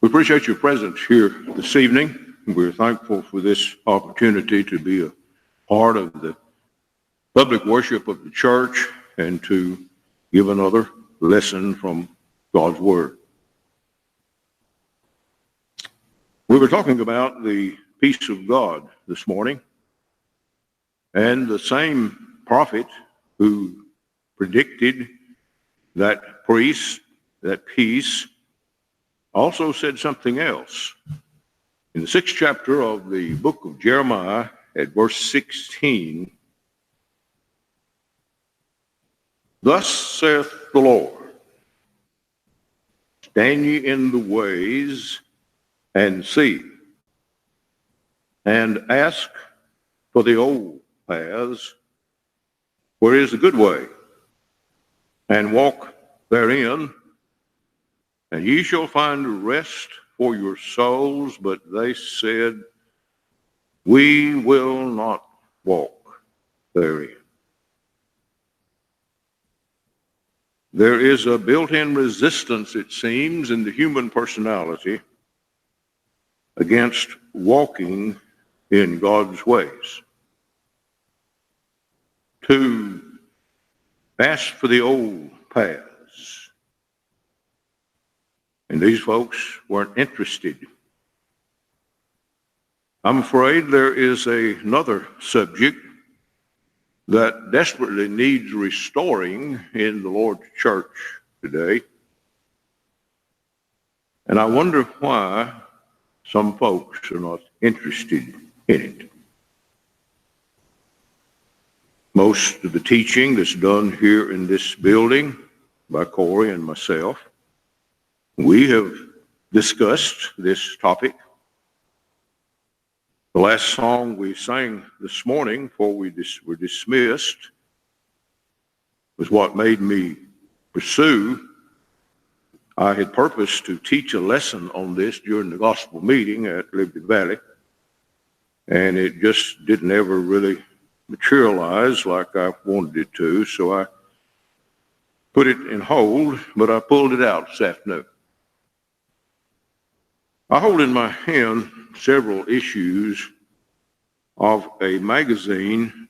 We appreciate your presence here this evening. We're thankful for this opportunity to be a part of the public worship of the church and to give another lesson from God's Word. We were talking about the peace of God this morning, and the same prophet who predicted that peace also said something else. In the 6th chapter of the book of Jeremiah, at verse 16, "Thus saith the Lord, stand ye in the ways and see, and ask for the old paths, where is the good way, and walk therein, and ye shall find rest for your souls. But they said, we will not walk therein." There is a built-in resistance, it seems, in the human personality against walking in God's ways. To ask for the old paths. And these folks weren't interested. I'm afraid there is another subject that desperately needs restoring in the Lord's church today. And I wonder why some folks are not interested in it. Most of the teaching that's done here in this building by Corey and myself, we have discussed this topic. The last song we sang this morning before we were dismissed was what made me pursue. I had purposed to teach a lesson on this during the gospel meeting at Liberty Valley, and it just didn't ever really materialize like I wanted it to, so I put it in hold, but I pulled it out this afternoon. I hold in my hand several issues of a magazine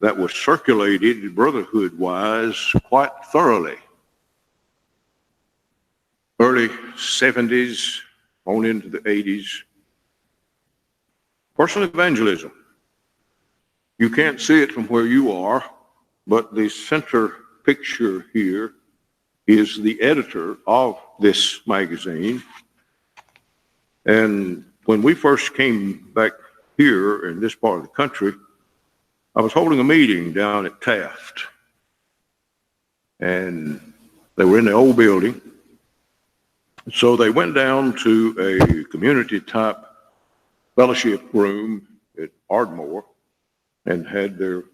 that was circulated brotherhood-wise quite thoroughly. Early 70s on into the 80s. Personal Evangelism. You can't see it from where you are, but the center picture here is the editor of this magazine. And when we first came back here in this part of the country, I was holding a meeting down at Taft. And they were in the old building. So they went down to a community-type fellowship room at Ardmore and had their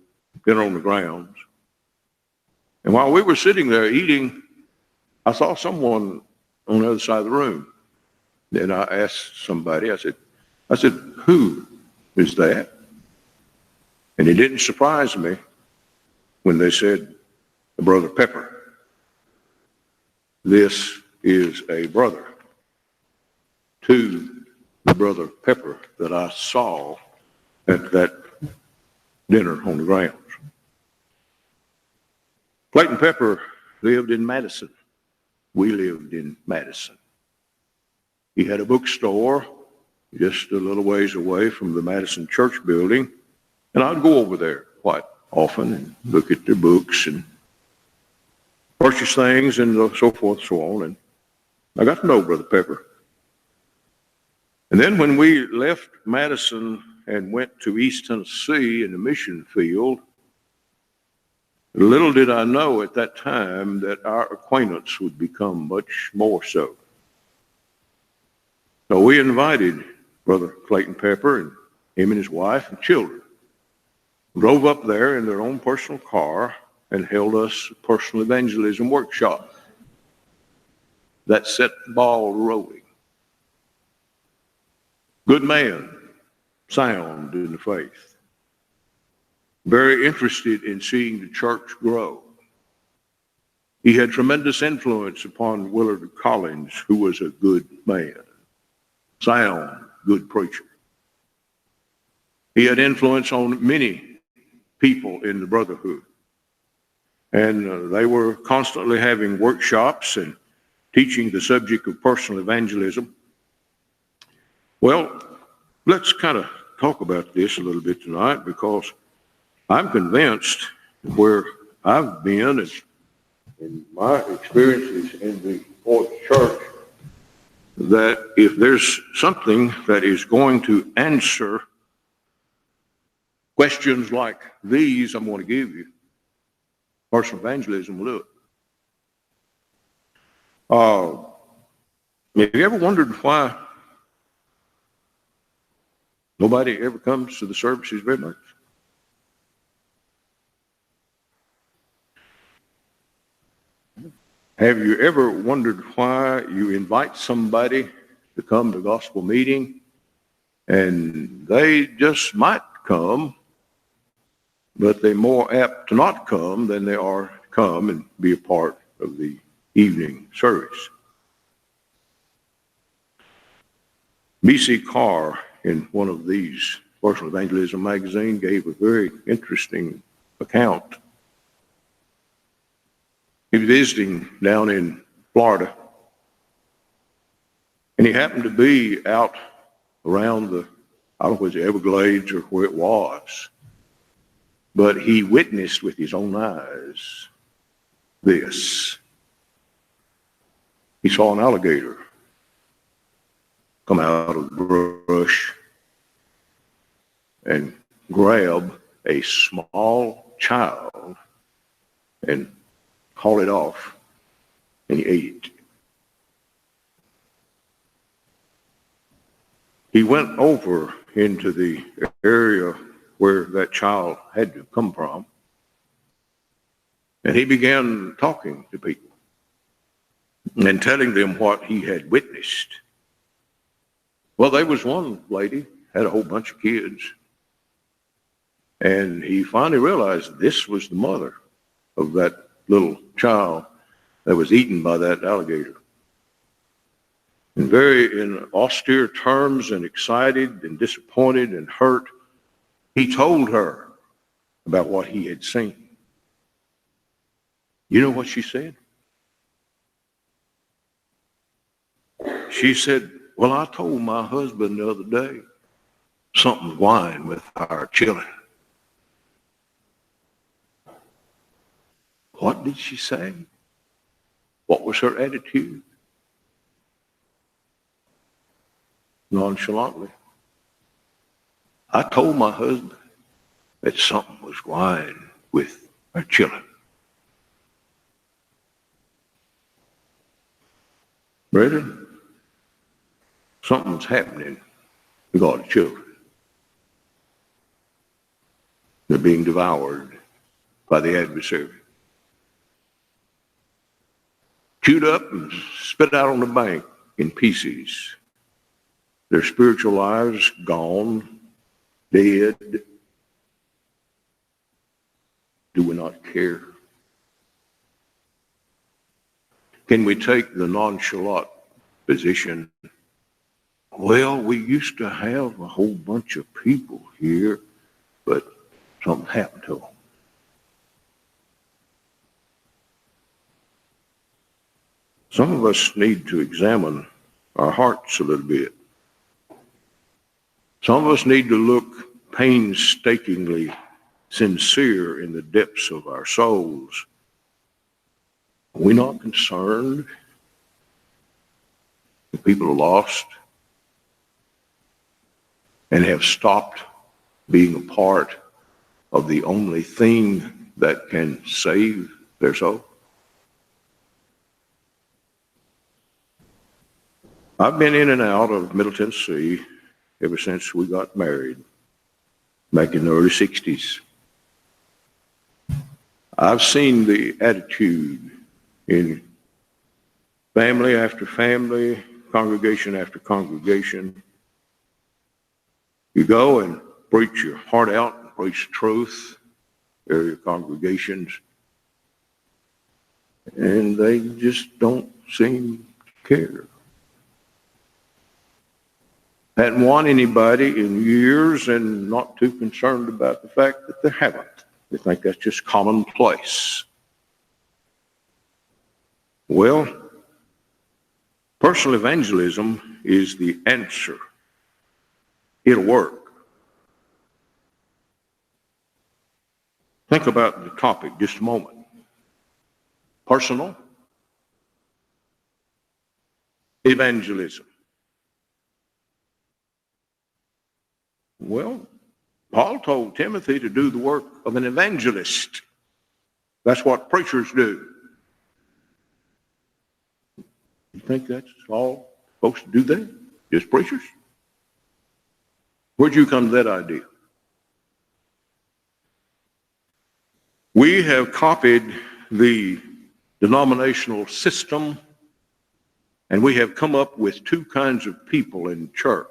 dinner on the grounds. And while we were sitting there eating, I saw someone on the other side of the room. And I asked somebody, I said, who is that? And it didn't surprise me when they said, Brother Pepper. This is a brother to the Brother Pepper that I saw at that dinner on the grounds. Clayton Pepper lived in Madison. We lived in Madison. He had a bookstore just a little ways away from the Madison Church building, and I'd go over there quite often and look at their books and purchase things and so forth and so on. And I got to know Brother Pepper. And then when we left Madison and went to East Tennessee in the mission field, little did I know at that time that our acquaintance would become much more so. So we invited Brother Clayton Pepper and him and his wife and children, drove up there in their own personal car and held us a personal evangelism workshop that set the ball rolling. Good man, sound in the faith, very interested in seeing the church grow. He had tremendous influence upon Willard Collins, who was a good man. sound, good preacher. He had influence on many people in the brotherhood. And they were constantly having workshops and teaching the subject of personal evangelism. Well, let's kind of talk about this a little bit tonight, because I'm convinced where I've been and in my experiences in the Fourth Church, that if there's something that is going to answer questions like these I'm going to give you, personal evangelism will do it. Have you ever wondered why nobody ever comes to the services very much? Have you ever wondered why you invite somebody to come to gospel meeting and they just might come, but they're more apt to not come than they are to come and be a part of the evening service? B.C. Carr, in one of these personal evangelism magazine, gave a very interesting account. He was visiting down in Florida, and he happened to be out around the, I don't know if it was the Everglades or where it was, but he witnessed with his own eyes this. He saw an alligator come out of the brush and grab a small child and haul it off, and he ate it. He went over into the area where that child had to come from, and he began talking to people and telling them what he had witnessed. Well, there was one lady, had a whole bunch of kids, and he finally realized this was the mother of that little child that was eaten by that alligator. And very in austere terms and excited and disappointed and hurt, he told her about what he had seen. You know what she said? She said, well, I told my husband the other day something's wine with our children. What did she say? What was her attitude? Nonchalantly, I told my husband that something was wine with our children. Brethren, something's happening to God's children. They're being devoured by the adversary. Chewed up and spit out on the bank in pieces. Their spiritual lives gone, dead. Do we not care? Can we take the nonchalant position? Well, we used to have a whole bunch of people here, but something happened to them. Some of us need to examine our hearts a little bit. Some of us need to look painstakingly sincere in the depths of our souls. Are we not concerned that people are lost and have stopped being a part of the only thing that can save their soul? I've been in and out of Middle Tennessee ever since we got married back in the early 60s. I've seen the attitude in family after family, congregation after congregation. You go and preach your heart out, and preach truth, area congregations, and they just don't seem to care. Hadn't won anybody in years and not too concerned about the fact that they haven't. They think that's just commonplace. Well, personal evangelism is the answer. It'll work. Think about the topic just a moment. Personal evangelism. Well, Paul told Timothy to do the work of an evangelist. That's what preachers do. You think that's all supposed to do that? Just preachers? Where'd you come to that idea? We have copied the denominational system, and we have come up with two kinds of people in church.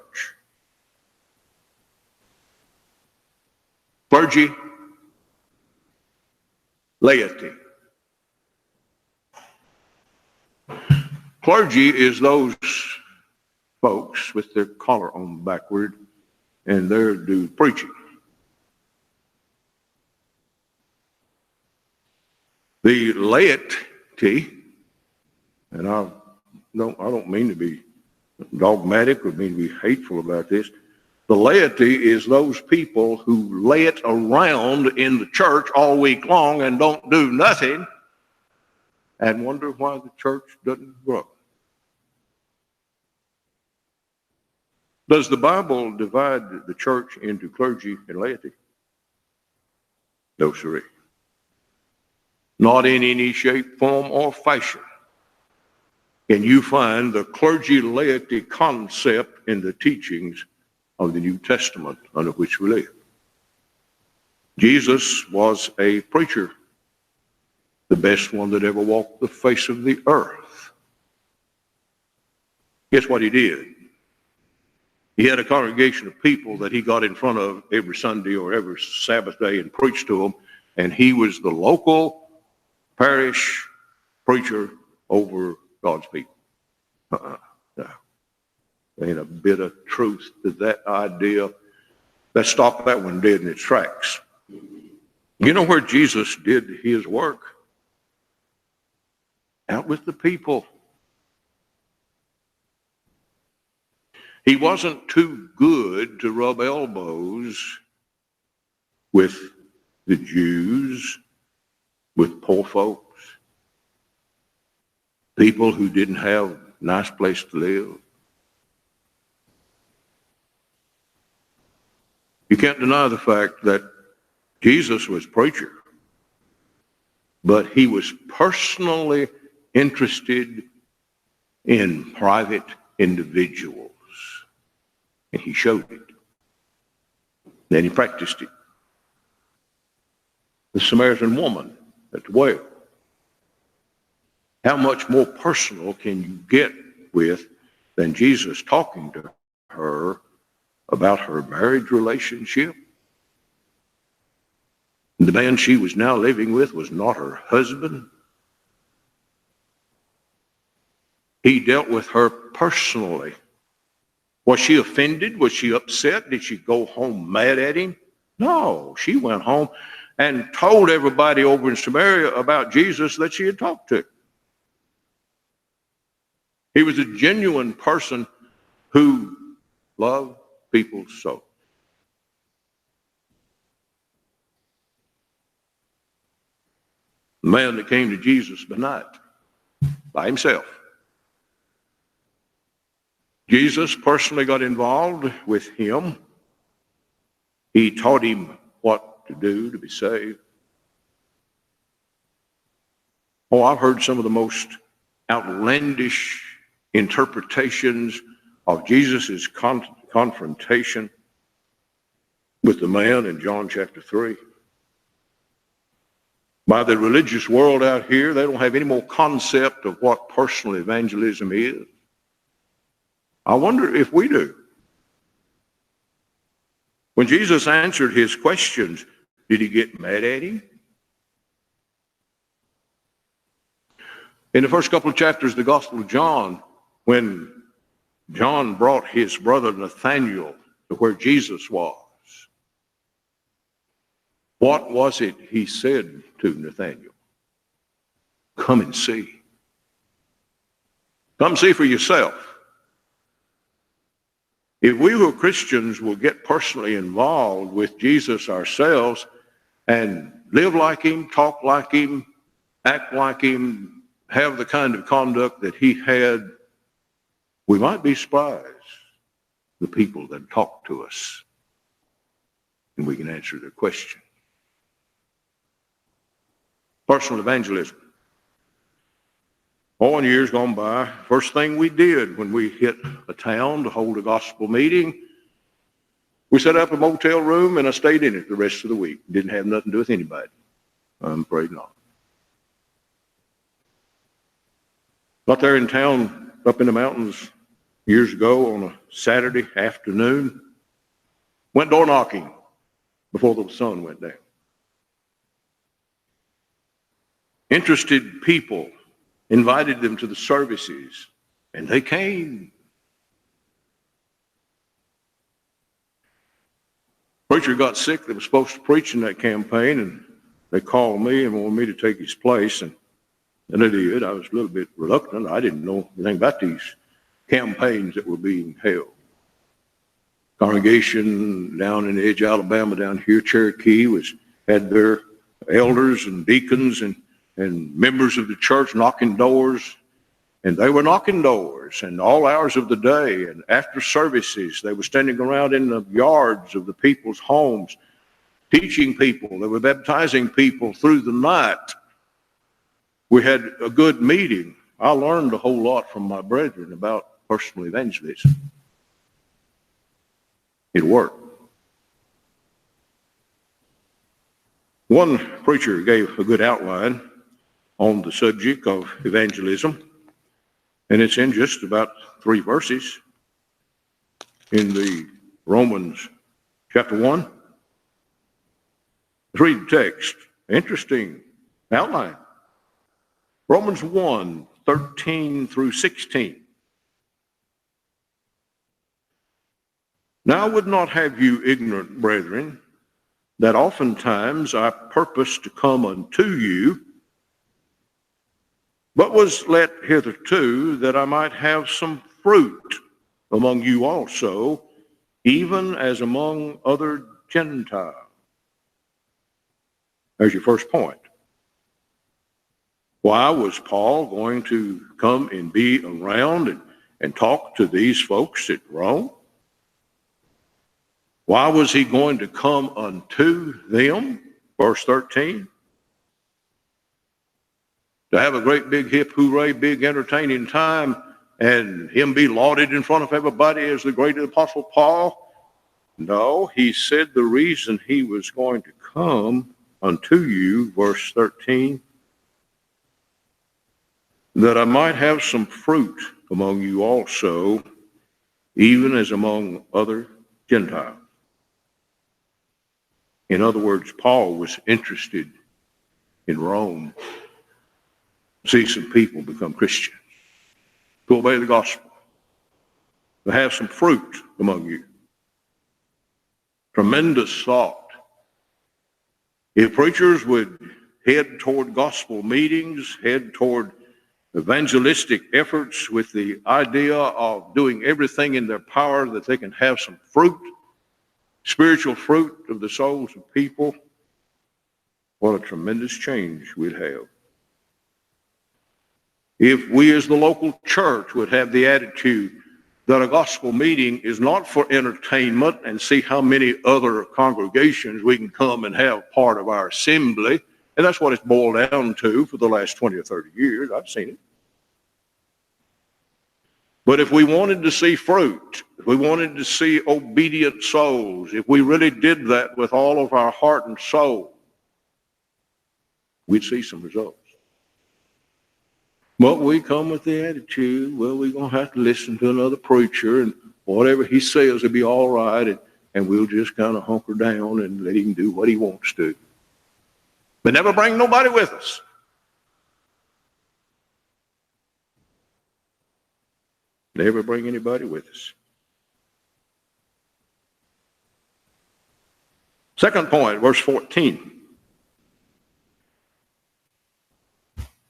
Clergy, laity. Clergy is those folks with their collar on backward, and they're do preaching. The laity, and I don't mean to be dogmatic or mean to be hateful about this. The laity is those people who lay it around in the church all week long and don't do nothing and wonder why the church doesn't grow. Does the Bible divide the church into clergy and laity? No, sirree. Not in any shape, form, or fashion can you find the clergy-laity concept in the teachings of the New Testament under which we live. Jesus was a preacher, the best one that ever walked the face of the earth. Guess what he did? He had a congregation of people that he got in front of every Sunday or every Sabbath day and preached to them, and he was the local parish preacher over God's people. No. There ain't a bit of truth to that idea. Let's stop that one dead in its tracks. You know where Jesus did his work? Out with the people. He wasn't too good to rub elbows with the Jews, with poor folks, people who didn't have a nice place to live. You can't deny the fact that Jesus was a preacher, but he was personally interested in private individuals, and he showed it. Then he practiced it. The Samaritan woman at the well. How much more personal can you get with than Jesus talking to her about her marriage relationship? The man she was now living with was not her husband. He dealt with her personally. Was she offended? Was she upset? Did she go home mad at him? No, she went home and told everybody over in Samaria about Jesus that she had talked to. He was a genuine person who loved people so. The man that came to Jesus by night, by himself. Jesus personally got involved with him. He taught him what to do to be saved. Oh, I've heard some of the most outlandish interpretations of Jesus' confrontation with the man in John chapter 3. By the religious world out here, they don't have any more concept of what personal evangelism is. I wonder if we do. When Jesus answered his questions, did he get mad at him? In the first couple of chapters of the Gospel of John, when John brought his brother Nathanael to where Jesus was. What was it he said to Nathanael? Come and see. Come see for yourself. If we who are Christians will get personally involved with Jesus ourselves and live like him, talk like him, act like him, have the kind of conduct that he had, we might be surprised the people that talk to us, and we can answer their question. Personal evangelism. Oh, in years gone by, first thing we did when we hit a town to hold a gospel meeting, we set up a motel room and I stayed in it the rest of the week. Didn't have nothing to do with anybody. I'm afraid not. Got there in town, up in the mountains years ago on a Saturday afternoon. Went door knocking before the sun went down. Interested people, invited them to the services, and they came. Preacher got sick that was supposed to preach in that campaign, and they called me and wanted me to take his place, and I did. I was a little bit reluctant. I didn't know anything about these campaigns that were being held. Congregation down in the edge of Alabama, down here, Cherokee, had their elders and deacons and members of the church knocking doors, and they were knocking doors and all hours of the day, and after services they were standing around in the yards of the people's homes teaching people. They were baptizing people through the night. We had a good meeting. I learned a whole lot from my brethren about personal evangelism. It worked. One preacher gave a good outline on the subject of evangelism, and it's in just about 3 verses in the Romans chapter 1. Let's read the text. Interesting outline. Romans 1, 13 through 16. Now I would not have you ignorant, brethren, that oftentimes I purposed to come unto you, but was let hitherto that I might have some fruit among you also, even as among other Gentiles. There's your first point. Why was Paul going to come and be around and talk to these folks at Rome? Why was he going to come unto them? Verse 13. To have a great big hip hooray, big entertaining time, and him be lauded in front of everybody as the great apostle Paul? No, he said the reason he was going to come unto you, verse 13, that I might have some fruit among you also, even as among other Gentiles. In other words, Paul was interested in Rome to see some people become Christians, to obey the gospel, to have some fruit among you. Tremendous thought. If preachers would head toward gospel meetings, head toward evangelistic efforts with the idea of doing everything in their power that they can have some fruit, spiritual fruit of the souls of people, what a tremendous change we'd have. If we as the local church would have the attitude that a gospel meeting is not for entertainment and see how many other congregations we can come and have part of our assembly, and that's what it's boiled down to for the last 20 or 30 years. I've seen it. But if we wanted to see fruit, if we wanted to see obedient souls, if we really did that with all of our heart and soul, we'd see some results. But we come with the attitude, well, we're going to have to listen to another preacher, and whatever he says will be all right, and we'll just kind of hunker down and let him do what he wants to. But never bring nobody with us. Never bring anybody with us. Second point, verse 14.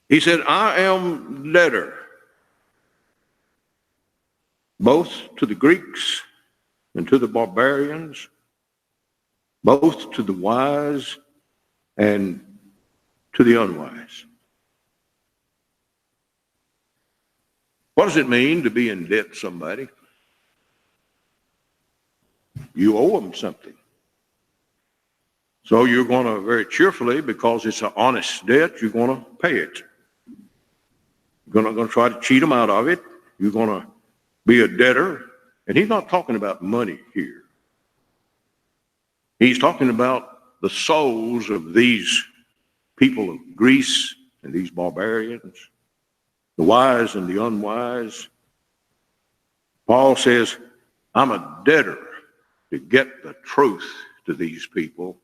He said, I am debtor both to the Greeks and to the barbarians, both to the wise and to the unwise. What does it mean to be in debt to somebody? You owe them something. So you're going to very cheerfully, because it's an honest debt, you're going to pay it. You're not going to try to cheat them out of it. You're going to be a debtor. And he's not talking about money here. He's talking about the souls of these people of Greece and these barbarians, the wise and the unwise. Paul says, I'm a debtor to get the truth to these people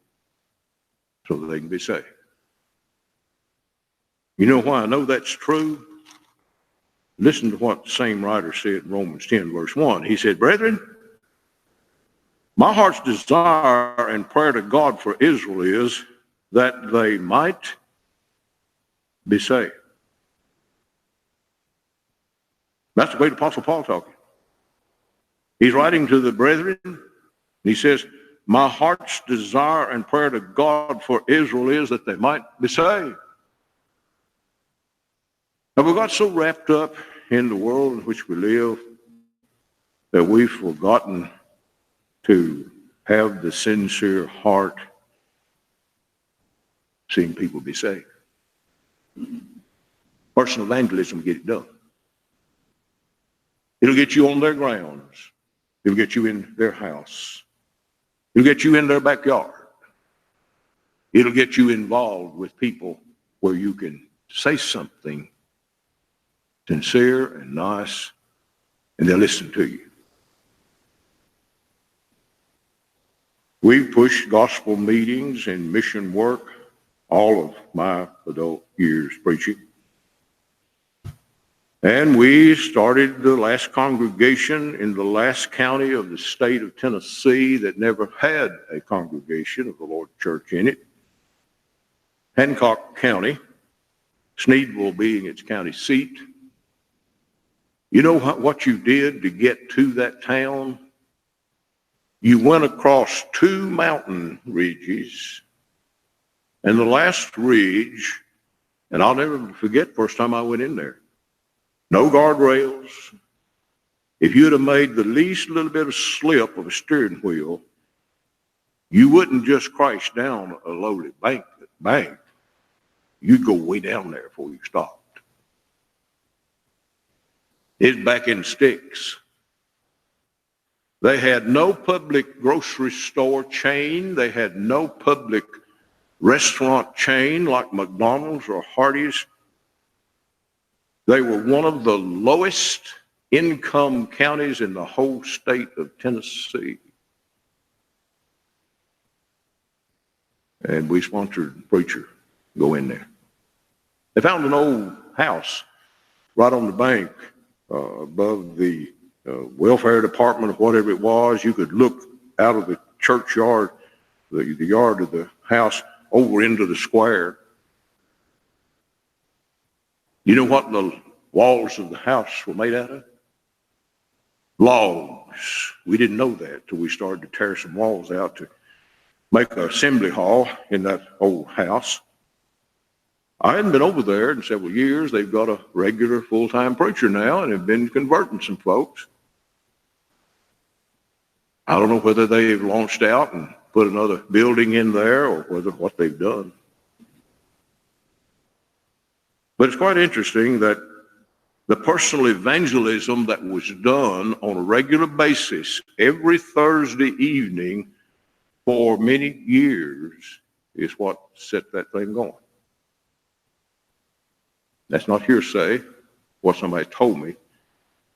so that they can be saved. You know why I know that's true? Listen to what the same writer said in Romans 10, verse 1. He said, brethren, my heart's desire and prayer to God for Israel is that they might be saved. That's the way the Apostle Paul talking. He's writing to the brethren, and he says, my heart's desire and prayer to God for Israel is that they might be saved. Now, we got so wrapped up in the world in which we live that we've forgotten to have the sincere heart seeing people be saved. Personal evangelism will get it done. It'll get you on their grounds. It'll get you in their house. It'll get you in their backyard. It'll get you involved with people where you can say something sincere and nice, and they'll listen to you. We've pushed gospel meetings and mission work all of my adult years preaching. And we started the last congregation in the last county of the state of Tennessee that never had a congregation of the Lord Church in it. Hancock County, Sneedville being its county seat. You know what you did to get to that town? You went across two mountain ridges, and the last ridge, and I'll never forget the first time I went in there. No guardrails. If you'd have made the least little bit of slip of a steering wheel, you wouldn't just crash down a lowly bank. You'd go way down there before you stopped. It's back in sticks. They had no public grocery store chain. They had no public restaurant chain like McDonald's or Hardee's. They were one of the lowest income counties in the whole state of Tennessee. And we sponsored a preacher to go in there. They found an old house right on the bank above the welfare department or whatever it was. You could look out of the churchyard, the yard of the house, over into the square. You know what the walls of the house were made out of? Logs. We didn't know that till we started to tear some walls out to make an assembly hall in that old house. I hadn't been over there in several years. They've got a regular full-time preacher now and have been converting some folks. I don't know whether they've launched out and put another building in there or whether what they've done. But it's quite interesting that the personal evangelism that was done on a regular basis every Thursday evening for many years is what set that thing going. That's not hearsay, what somebody told me.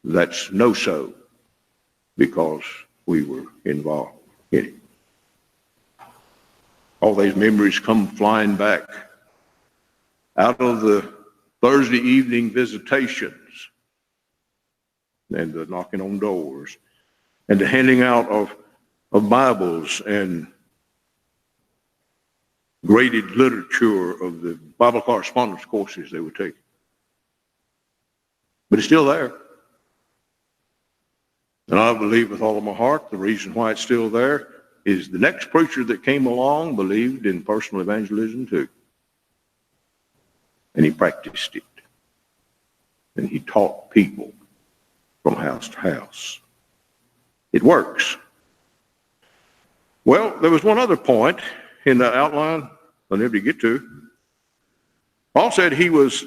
That's no-so, because we were involved in it. All these memories come flying back out of the Thursday evening visitations. and the knocking on doors and the handing out of Bibles and graded literature of the Bible correspondence courses they would take. But it's still there. And I believe with all of my heart the reason why it's still there is the next preacher that came along believed in personal evangelism too. And he practiced it. And he taught people from house to house. It works. Well, there was one other point in the outline I never did get to. Paul said he was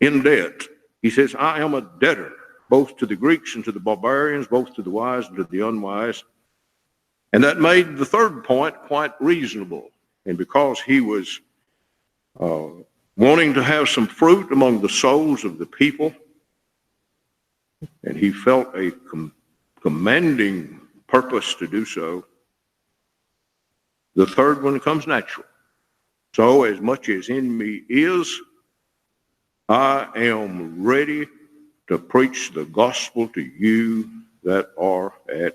in debt. He says, I am a debtor, both to the Greeks and to the barbarians, both to the wise and to the unwise. And that made the third point quite reasonable. And because he was wanting to have some fruit among the souls of the people, and he felt a commanding purpose to do so, the third one comes natural. So as much as in me is, I am ready to preach the gospel to you that are at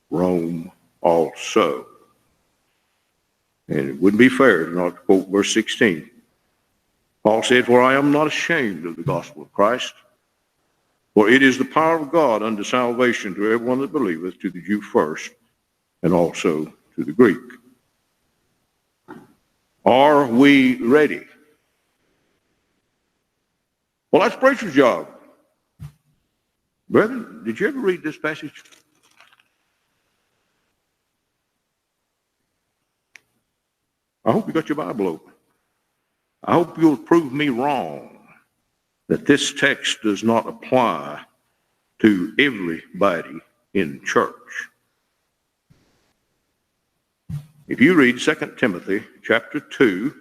Rome also. And it wouldn't be fair to not quote verse 16. Paul said, for I am not ashamed of the gospel of Christ, for it is the power of God unto salvation to everyone that believeth, to the Jew first, and also to the Greek. Are we ready? Well, that's preacher's job. Brethren, did you ever read this passage? I hope you got your Bible open. I hope you'll prove me wrong that this text does not apply to everybody in church. If you read 2 Timothy chapter 2,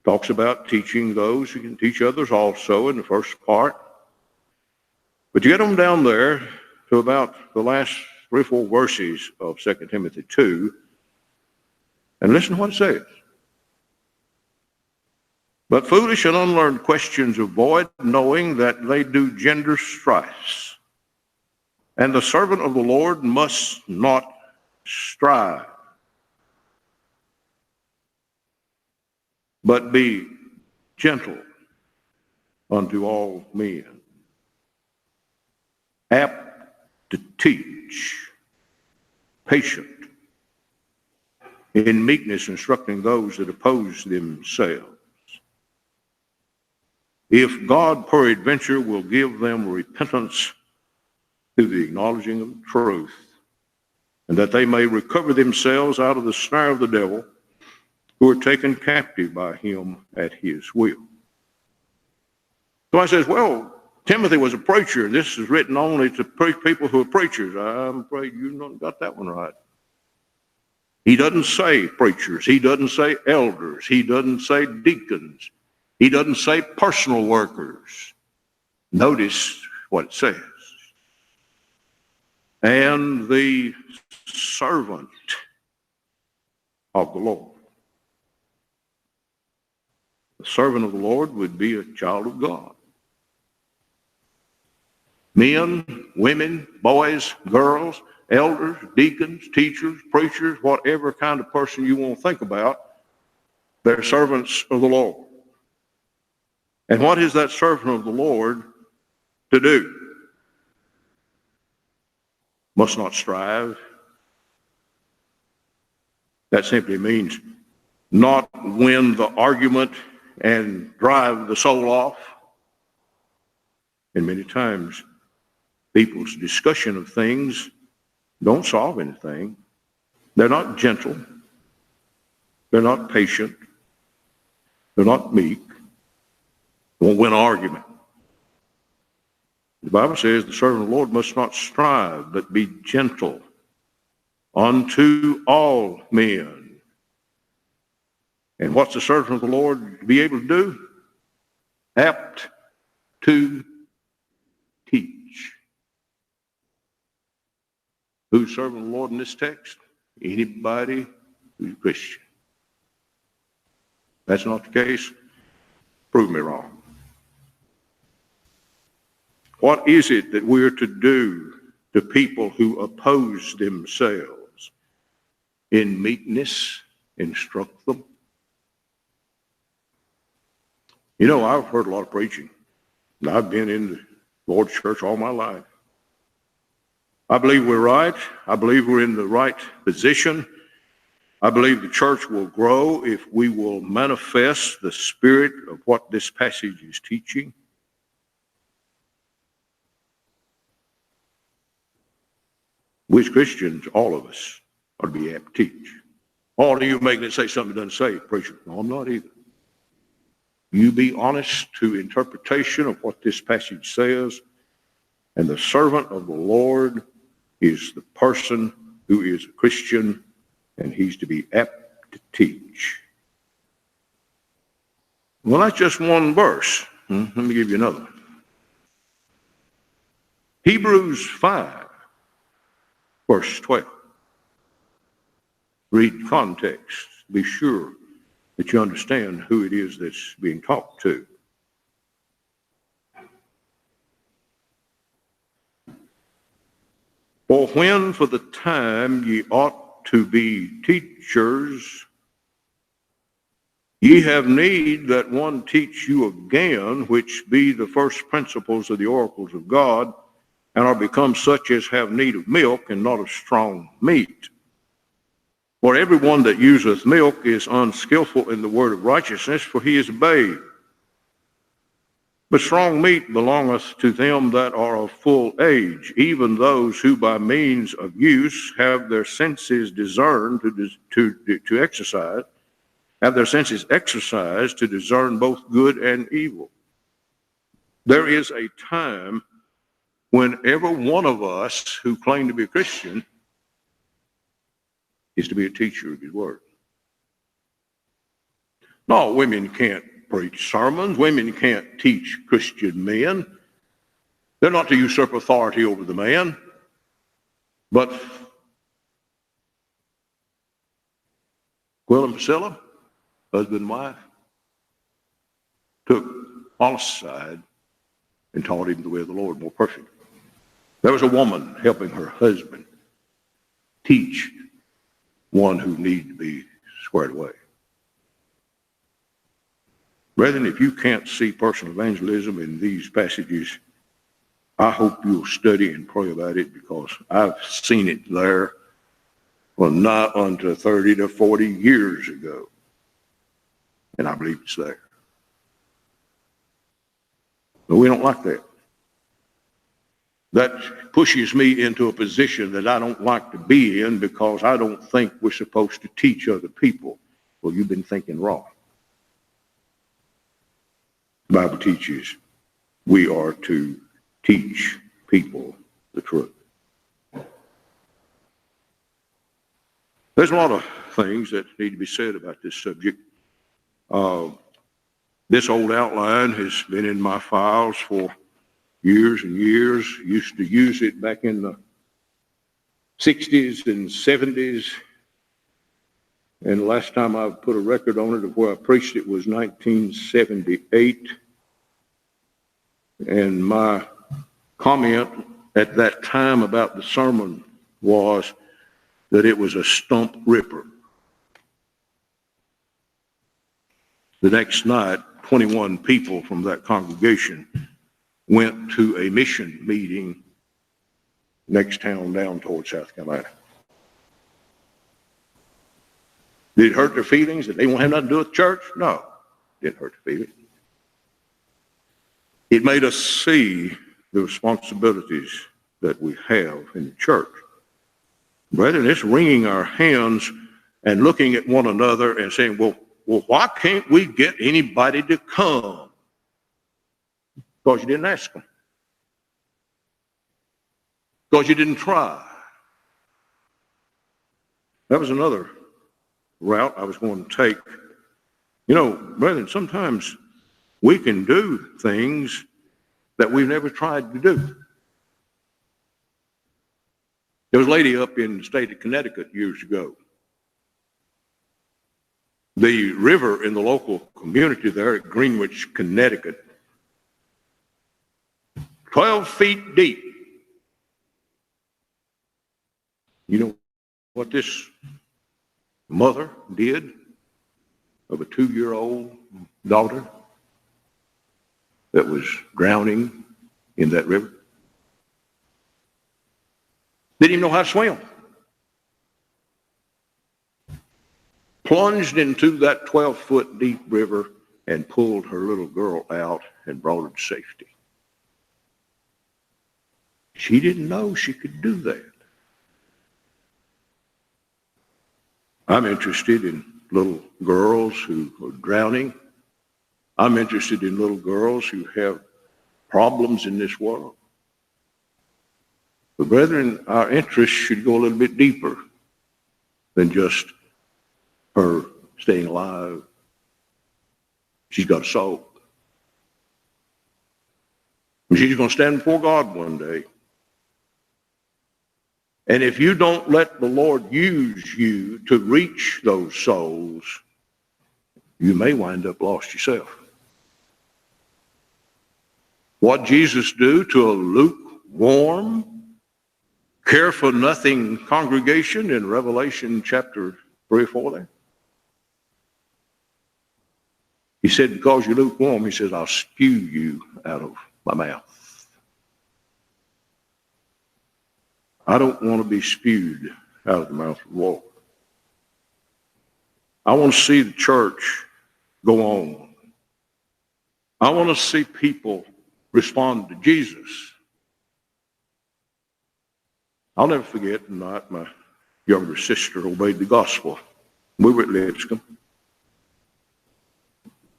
talks about teaching those who can teach others also in the first part. But you get them down there to about the last 3 or 4 verses of 2 Timothy 2, and listen to what it says. But foolish and unlearned questions avoid, knowing that they do gender strifes. And the servant of the Lord must not strive, but be gentle unto all men, apt to teach, patient, in meekness instructing those that oppose themselves. If God peradventure will give them repentance through the acknowledging of the truth, and that they may recover themselves out of the snare of the devil, who are taken captive by him at his will. So I says, well, Timothy was a preacher. This is written only to people who are preachers. I'm afraid you not got that one right. He doesn't say preachers. He doesn't say elders. He doesn't say deacons. He doesn't say personal workers. Notice what it says. And the servant of the Lord. The servant of the Lord would be a child of God. Men, women, boys, girls, elders, deacons, teachers, preachers, whatever kind of person you want to think about, they're servants of the Lord. And what is that servant of the Lord to do? Must not strive. That simply means not win the argument and drive the soul off. And many times, people's discussion of things don't solve anything. They're not gentle. They're not patient. They're not meek. They won't win an argument. The Bible says the servant of the Lord must not strive, but be gentle unto all men. And what's the servant of the Lord be able to do? Apt to teach. Who's serving the Lord in this text? Anybody who's a Christian. If that's not the case, prove me wrong. What is it that we're to do to people who oppose themselves? In meekness, instruct them. You know, I've heard a lot of preaching. I've been in the Lord's church all my life. I believe we're right. I believe we're in the right position. I believe the church will grow if we will manifest the spirit of what this passage is teaching. We as Christians, all of us, ought to be apt to teach. All of you making it say something it doesn't say, preacher. No, I'm not either. You be honest to interpretation of what this passage says, and the servant of the Lord is the person who is a Christian, and he's to be apt to teach. Well, that's just one verse. Let me give you another one. Hebrews 5, verse 12. Read context. Be sure that you understand who it is that's being talked to. For when for the time ye ought to be teachers, ye have need that one teach you again, which be the first principles of the oracles of God, and are become such as have need of milk and not of strong meat. For everyone that useth milk is unskillful in the word of righteousness, for he is a babe. But strong meat belongeth to them that are of full age, even those who by means of use have their senses discerned to exercise, have their senses exercised to discern both good and evil. There is a time when every one of us who claim to be a Christian is to be a teacher of his word. No, women can't preach sermons. Women can't teach Christian men. They're not to usurp authority over the man. But Aquila and Priscilla, husband and wife, took Paul's side and taught him the way of the Lord more perfectly. There was a woman helping her husband teach one who needed to be squared away. Brethren, if you can't see personal evangelism in these passages, I hope you'll study and pray about it, because I've seen it there from not unto 30 to 40 years ago. And I believe it's there. But we don't like that. That pushes me into a position that I don't like to be in, because I don't think we're supposed to teach other people. Well, you've been thinking wrong. The Bible teaches we are to teach people the truth. There's a lot of things that need to be said about this subject. This old outline has been in my files for years and years. Used to use it back in the 60s and 70s. And the last time I put a record on it of where I preached it was 1978. And my comment at that time about the sermon was that it was a stump ripper. The next night, 21 people from that congregation went to a mission meeting next town down toward South Carolina. Did it hurt their feelings that they won't have nothing to do with church? No, it didn't hurt their feelings. It made us see the responsibilities that we have in the church. Brethren, it's wringing our hands and looking at one another and saying, well, why can't we get anybody to come? Because you didn't ask them. Because you didn't try. That was another route I was going to take. You know, brethren, sometimes we can do things that we've never tried to do. There was a lady up in the state of Connecticut years ago. The river in the local community there at Greenwich, Connecticut, 12 feet deep. You know what this mother did of a 2-year-old daughter that was drowning in that river? Didn't even know how to swim. Plunged into that 12-foot deep river and pulled her little girl out and brought her to safety. She didn't know she could do that. I'm interested in little girls who are drowning. I'm interested in little girls who have problems in this world. But brethren, our interest should go a little bit deeper than just her staying alive. She's got a soul. And she's going to stand before God one day. And if you don't let the Lord use you to reach those souls, you may wind up lost yourself. What Jesus do to a lukewarm, care-for-nothing congregation in Revelation chapter 3 or 4 there? He said, because you're lukewarm, he says, I'll spew you out of my mouth. I don't want to be spewed out of the mouth of the Lord. I want to see the church go on. I want to see people respond to Jesus. I'll never forget the night my younger sister obeyed the gospel. We were at Lipscomb.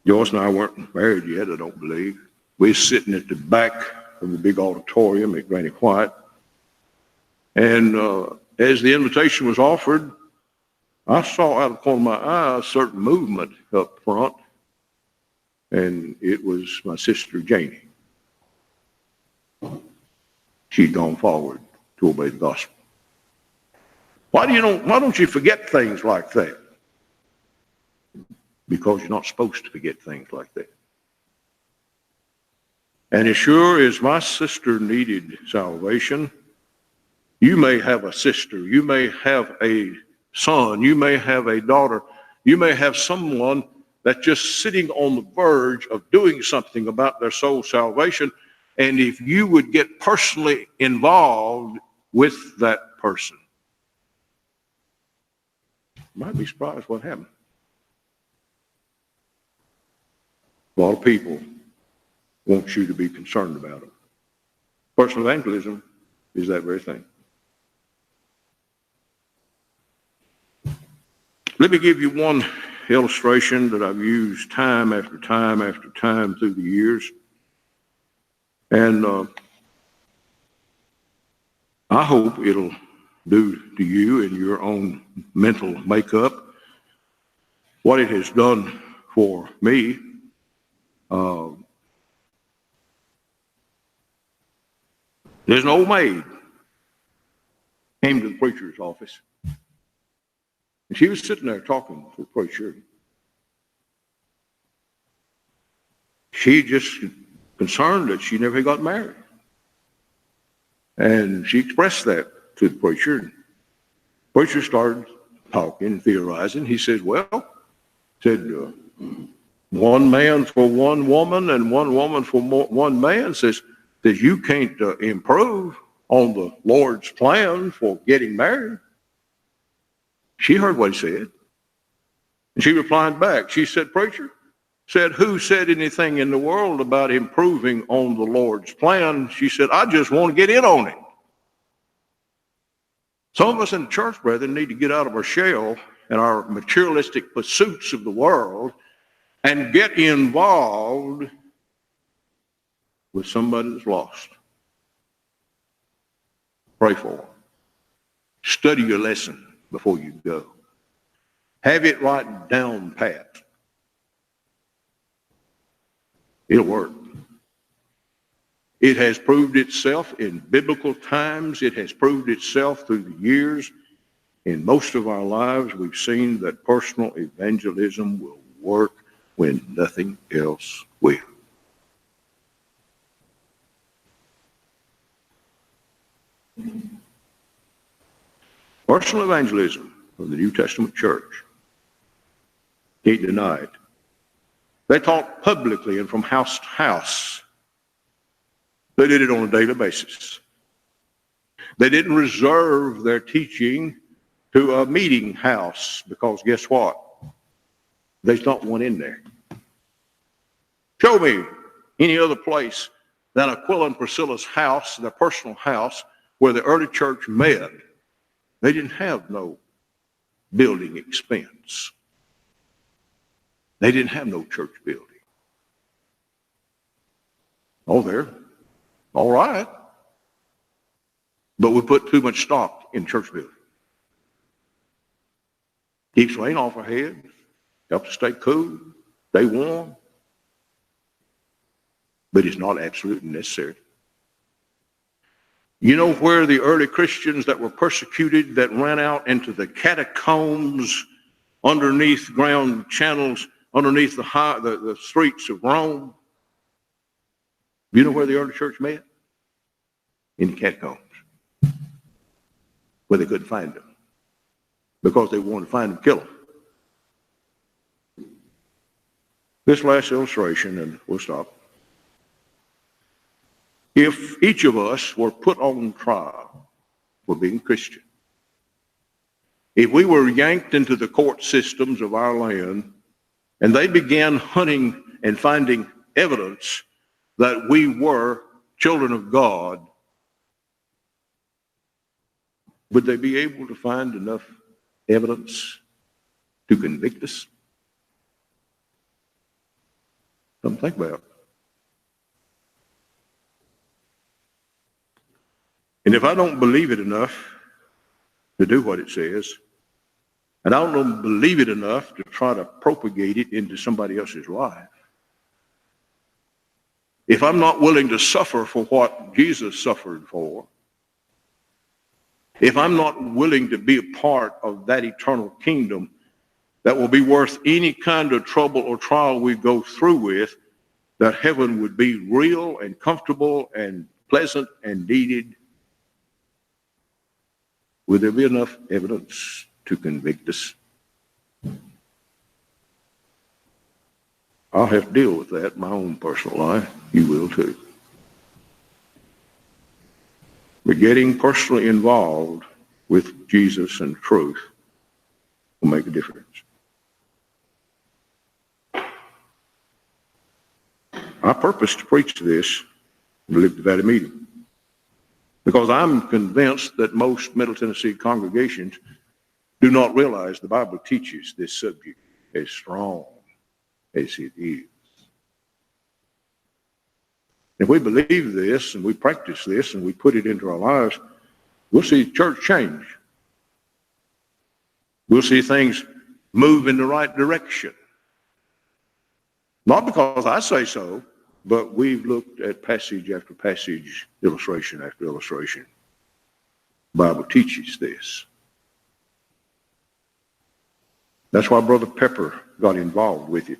Joyce and I weren't married yet, I don't believe. We were sitting at the back of the big auditorium at Granny White. And as the invitation was offered, I saw out of the corner of my eye a certain movement up front, and it was my sister Janie. She'd gone forward to obey the gospel. Why don't you forget things like that? Because you're not supposed to forget things like that. And as sure as my sister needed salvation, you may have a sister, you may have a son, you may have a daughter, you may have someone that's just sitting on the verge of doing something about their soul salvation. And if you would get personally involved with that person, you might be surprised what happened. A lot of people want you to be concerned about them. Personal evangelism is that very thing. Let me give you one illustration that I've used time after time after time through the years. And I hope it'll do to you in your own mental makeup what it has done for me. There's an old maid came to the preacher's office. And she was sitting there talking to the preacher. She just concerned that she never got married. And she expressed that to the preacher. The preacher started talking, theorizing. He said, one man for one woman and one woman for one man says you can't improve on the Lord's plan for getting married. She heard what he said. And she replied back. She said, preacher, said, who said anything in the world about improving on the Lord's plan? She said, I just want to get in on it. Some of us in the church, brethren, need to get out of our shell and our materialistic pursuits of the world and get involved with somebody that's lost. Pray for them. Study your lesson before you go. Have it right down pat. It'll work. It has proved itself in biblical times. It has proved itself through the years. In most of our lives, we've seen that personal evangelism will work when nothing else will. Personal evangelism of the New Testament church. Can't deny it. They taught publicly and from house to house. They did it on a daily basis. They didn't reserve their teaching to a meeting house because guess what? There's not one in there. Show me any other place than Aquila and Priscilla's house, their personal house, where the early church met. They didn't have no building expense. They didn't have no church building. Oh, they're all right. But we put too much stock in church building. Keeps rain off our heads, helps us stay cool, stay warm. But it's not absolutely necessary. You know where the early Christians that were persecuted, that ran out into the catacombs, underneath ground channels, underneath the streets of Rome? You know where the early church met? In the catacombs, where they couldn't find them because they wanted to find them, kill them. This last illustration, and we'll stop. If each of us were put on trial for being Christian, if we were yanked into the court systems of our land and they began hunting and finding evidence that we were children of God, would they be able to find enough evidence to convict us? Something to think about. And if I don't believe it enough to do what it says, and I don't believe it enough to try to propagate it into somebody else's life, if I'm not willing to suffer for what Jesus suffered for, if I'm not willing to be a part of that eternal kingdom that will be worth any kind of trouble or trial we go through with, that heaven would be real and comfortable and pleasant and needed, would there be enough evidence to convict us? I'll have to deal with that in my own personal life. You will too. But getting personally involved with Jesus and truth will make a difference. I purpose to preach this in the Liberty Valley meeting because I'm convinced that most Middle Tennessee congregations do not realize the Bible teaches this subject as strong as it is. If we believe this and we practice this and we put it into our lives, we'll see church change. We'll see things move in the right direction. Not because I say so, but we've looked at passage after passage, illustration after illustration. The Bible teaches this. That's why Brother Pepper got involved with it.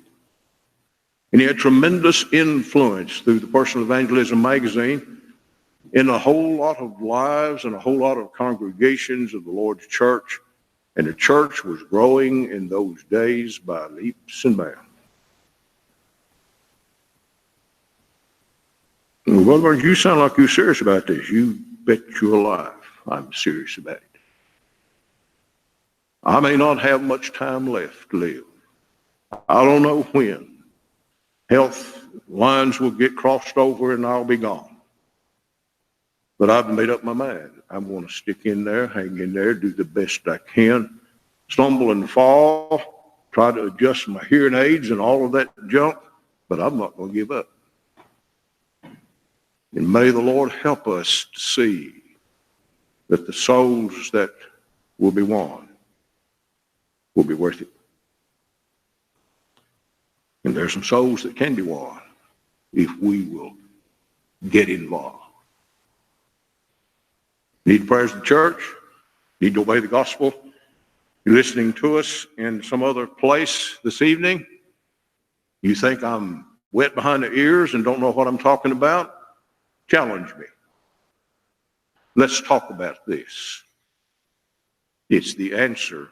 And he had tremendous influence through the Personal Evangelism magazine in a whole lot of lives and a whole lot of congregations of the Lord's church. And the church was growing in those days by leaps and bounds. Well, Brother, you sound like you're serious about this. You bet you're alive. I'm serious about it. I may not have much time left to live. I don't know when. Health lines will get crossed over and I'll be gone. But I've made up my mind. I'm going to stick in there, hang in there, do the best I can, stumble and fall, try to adjust my hearing aids and all of that junk, but I'm not going to give up. And may the Lord help us to see that the souls that will be won will be worth it. And there's some souls that can be won if we will get involved. Need the prayers of the church? Need to obey the gospel? You're listening to us in some other place this evening? You think I'm wet behind the ears and don't know what I'm talking about? Challenge me. Let's talk about this. It's the answer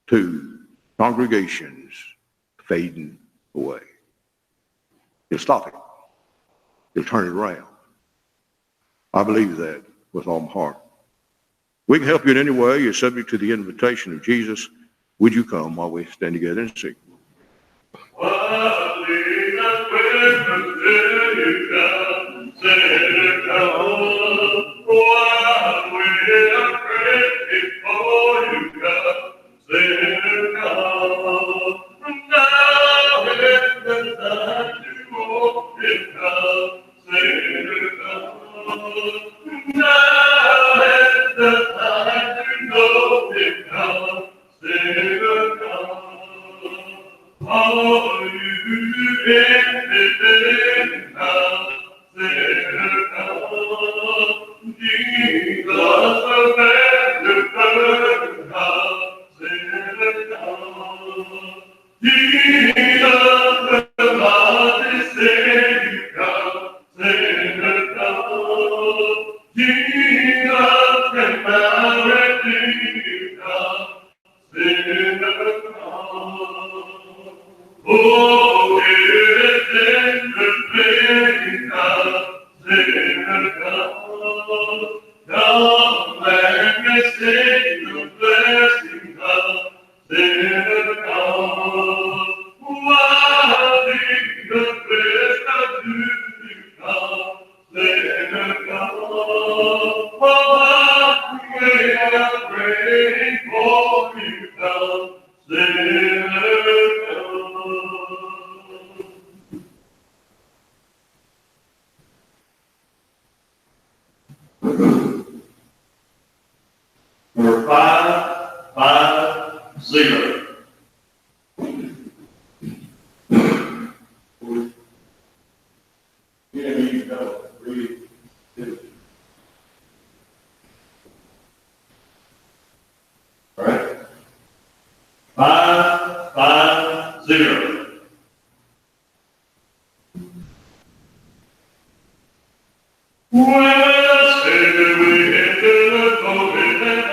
to congregations fading away. It'll stop it. It'll turn it around. I believe that with all my heart. We can help you in any way. You're subject to the invitation of Jesus. Would you come while we stand together and sing? Number 550. All right. 550. Well, say we enter the golden and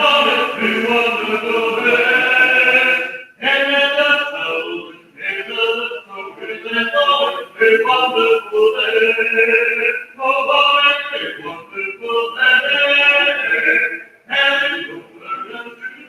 wonderful land, and let us know enter the golden and wonderful land. Oh, what a wonderful land, and you'll learn to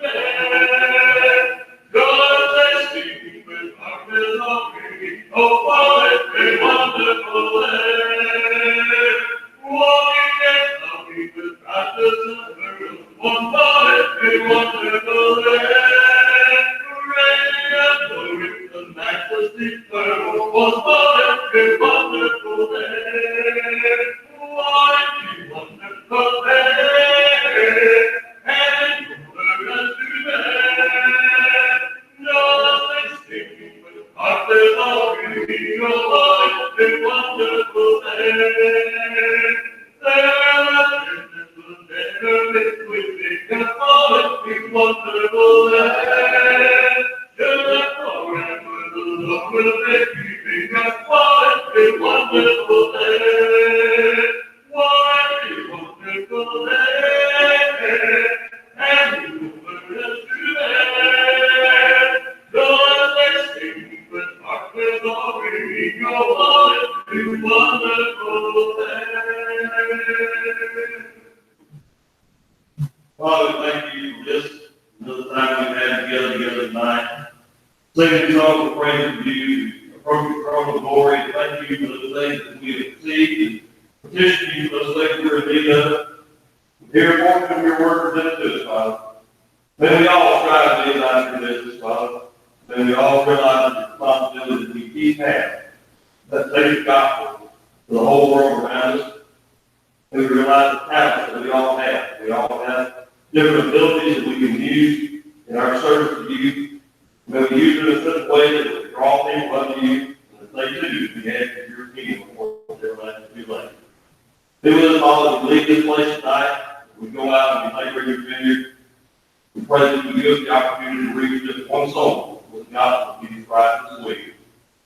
land. God bless you with our belonging. Oh, what a wonderful land. Walking and talking with righteousness and miracles, one body, a wonderful land. Reigning and glory, the majesty eternal, one body, a wonderful land. What a wonderful land, and you'll to that. Nothing singing with heart belonging, oh, what a wonderful land. Wonderful land, just like forever the Lord will make you think of what a wonderful land, what a wonderful land, and you will learn to that. Lord, let's sing with heart belonging, oh, what a wonderful land. Father, thank you for this another time we've had together tonight. Singing songs of praise to you, approach your throne of glory. Thank you for the things that we have received and petition you for those things we're in need of. Hear a portion of your word presented to us, Father. May we all strive to be about your business, Father. May we all realize the responsibility that we each have, that take the gospel to the whole world around us. May we realize the talents that we all have. We all have different abilities that we can use in our service to you. May we use it in such a way that we draw people unto you, and that they too be added to your kingdom before their life is too late. Be with us, Father, as we leave this place tonight. We go out and we labor in your vineyard. We pray that you give us the opportunity to reach just one soul with the gospel of Jesus Christ this week.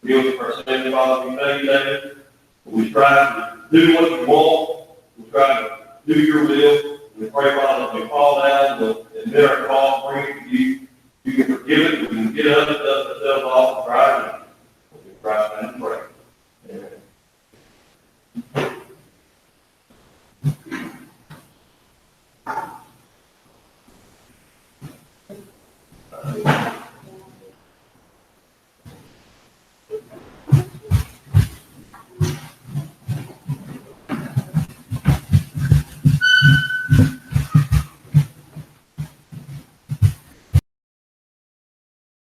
Be with us, our Savior, Father. We thank you, David. We strive to do what you want. We try to do your will. We We pray, Father, if we fall down, we'll admit our fault, bring it to you. You can forgive it, we can get up, dust ourselves off, and try it. In Christ's name, pray.